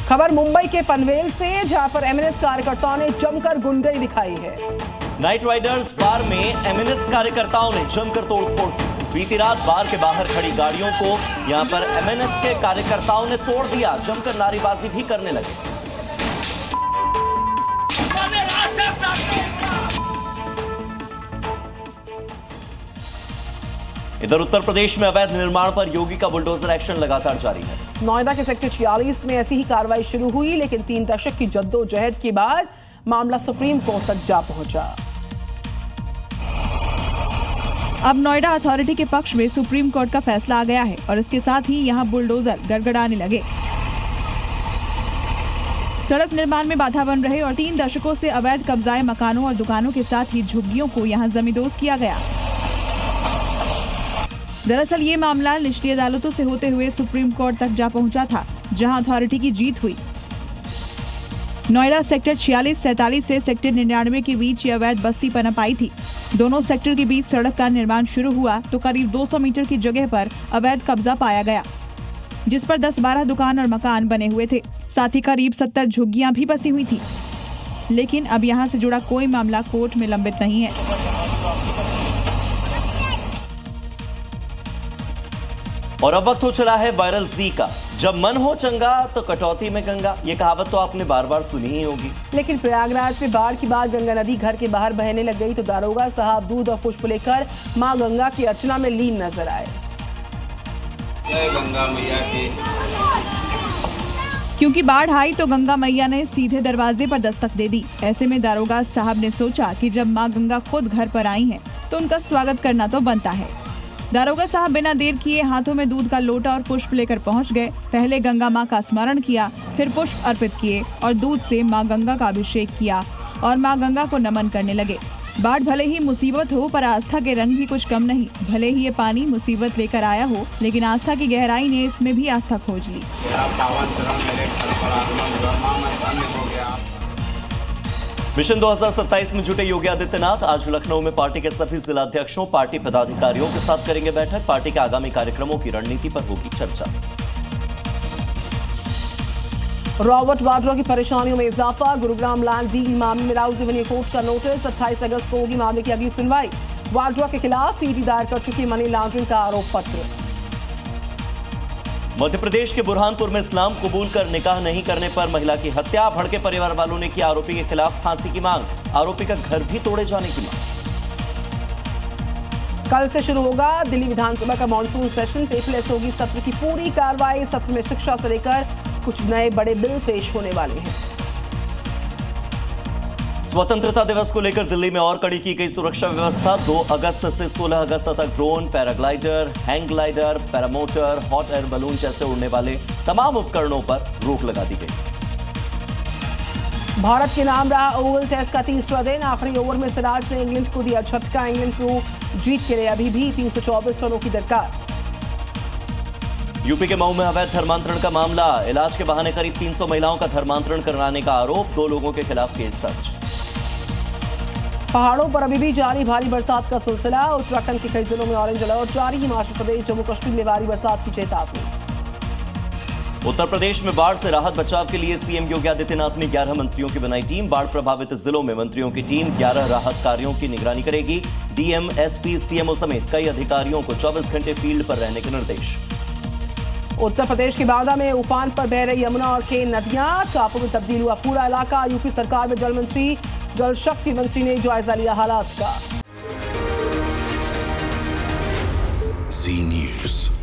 खबर मुंबई के पनवेल से, जहां पर एमएनएस कार्यकर्ताओं ने जमकर गुंडई दिखाई है। नाइट राइडर्स बार में एमएनएस कार्यकर्ताओं ने जमकर तोड़फोड़ की। बीती रात बार के बाहर खड़ी गाड़ियों को यहां पर एमएनएस के कार्यकर्ताओं ने तोड़ दिया। जमकर नारेबाजी भी करने लगे। इधर उत्तर प्रदेश में अवैध निर्माण पर योगी का बुलडोजर एक्शन लगातार जारी है। नोएडा के सेक्टर 46 में ऐसी ही कार्रवाई शुरू हुई, लेकिन 3 दशक की जद्दोजहद के बाद मामला सुप्रीम कोर्ट तक जा पहुंचा। अब नोएडा अथॉरिटी के पक्ष में सुप्रीम कोर्ट का फैसला आ गया है और इसके साथ ही यहां बुलडोजर गड़गड़ाने लगे। सड़क निर्माण में बाधा बन रहे और 3 दशकों से अवैध कब्जाए मकानों और दुकानों के साथ ही झुग्गियों को यहां जमींदोज किया गया। दरअसल ये मामला निचली अदालतों से होते हुए सुप्रीम कोर्ट तक जा पहुंचा था, जहां अथॉरिटी की जीत हुई। नोएडा सेक्टर 46-47 से सेक्टर 99 के बीच ये अवैध बस्ती पनप आई थी। दोनों सेक्टर के बीच सड़क का निर्माण शुरू हुआ तो करीब 200 मीटर की जगह पर अवैध कब्जा पाया गया, जिस पर 10-12 दुकान और मकान बने हुए थे। साथ ही करीब 70 झुग्गियां भी बसी हुई थी। लेकिन अब यहां से जुड़ा कोई मामला कोर्ट में लंबित नहीं है। और अब वक्त हो चला है वायरल जी का। जब मन हो चंगा तो कटौती में गंगा, ये कहावत तो आपने बार बार सुनी ही होगी। लेकिन प्रयागराज में बाढ़ के बाद गंगा नदी घर के बाहर बहने लग गई तो दारोगा साहब दूध और पुष्प लेकर मां गंगा की अर्चना में लीन नजर आए। जय गंगा मैया की। क्योंकि बाढ़ आई तो गंगा मैया ने सीधे दरवाजे पर दस्तक दे दी। ऐसे में दारोगा साहब ने सोचा कि जब मां गंगा खुद घर पर आई हैं, तो उनका स्वागत करना तो बनता है। दारोगा साहब बिना देर किए हाथों में दूध का लोटा और पुष्प लेकर पहुंच गए। पहले गंगा मां का स्मरण किया, फिर पुष्प अर्पित किए और दूध से मां गंगा का अभिषेक किया और मां गंगा को नमन करने लगे। बाढ़ भले ही मुसीबत हो, पर आस्था के रंग भी कुछ कम नहीं। भले ही ये पानी मुसीबत लेकर आया हो, लेकिन आस्था की गहराई ने इसमें भी आस्था खोज ली। मिशन 2027 में जुटे योगी आदित्यनाथ आज लखनऊ में पार्टी के सभी जिलाध्यक्षों, पार्टी पदाधिकारियों के साथ करेंगे बैठक। पार्टी के आगामी कार्यक्रमों की रणनीति पर होगी चर्चा। रॉबर्ट वाड्रा की परेशानियों में इजाफा। गुरुग्राम लैंड डील मामले में राउज एवेन्यू कोर्ट का नोटिस। 28 अगस्त को होगी मामले की अगली सुनवाई। वाड्रा के खिलाफ ईडी दायर कर चुकी मनी लॉन्ड्रिंग का आरोप पत्र। मध्य प्रदेश के बुरहानपुर में इस्लाम कबूल कर निकाह नहीं करने पर महिला की हत्या। भड़के परिवार वालों ने की आरोपी के खिलाफ फांसी की मांग। आरोपी का घर भी तोड़े जाने की मांग। कल से शुरू होगा दिल्ली विधानसभा का मॉनसून सेशन। पेपरलेस होगी सत्र की पूरी कार्रवाई। सत्र में शिक्षा से लेकर कुछ नए बड़े बिल पेश होने वाले हैं। स्वतंत्रता दिवस को लेकर दिल्ली में और कड़ी की गई सुरक्षा व्यवस्था। 2 अगस्त से 16 अगस्त तक drone, paraglider, hang glider, paramotor, hot air balloon जैसे उड़ने वाले तमाम उपकरणों पर रोक लगा दी गई। भारत के नाम रहा ओवल टेस्ट का तीसरा दिन। आखिरी ओवर में सिराज ने इंग्लैंड को दिया झटका। इंग्लैंड को जीत के लिए अभी भी 324 रनों की दरकार। यूपी के मऊ में अवैध धर्मांतरण का मामला। इलाज के बहाने करीब 300 महिलाओं का धर्मांतरण कराने का आरोप। 2 लोगों के खिलाफ केस दर्ज। पहाड़ों पर अभी भी जारी भारी बरसात का सिलसिला। उत्तराखंड के कई जिलों में ऑरेंज अलर्ट जारी। हिमाचल प्रदेश, जम्मू कश्मीर में भारी बरसात की चेतावनी। उत्तर प्रदेश में बाढ़ से राहत बचाव के लिए सीएम योगी आदित्यनाथ ने 11 मंत्रियों की बनाई टीम। बाढ़ प्रभावित जिलों में मंत्रियों की टीम 11 राहत कार्यों की निगरानी करेगी। डीएम, एसपी, सीएमओ समेत कई अधिकारियों को 24 घंटे फील्ड पर रहने के निर्देश। उत्तर प्रदेश के बांदा में उफान पर बह रही यमुना और केन नदियां। टापू में तब्दील हुआ पूरा इलाका। यूपी सरकार में जल शक्ति मंत्री ने जायजा लिया हालात का। जी न्यूज़।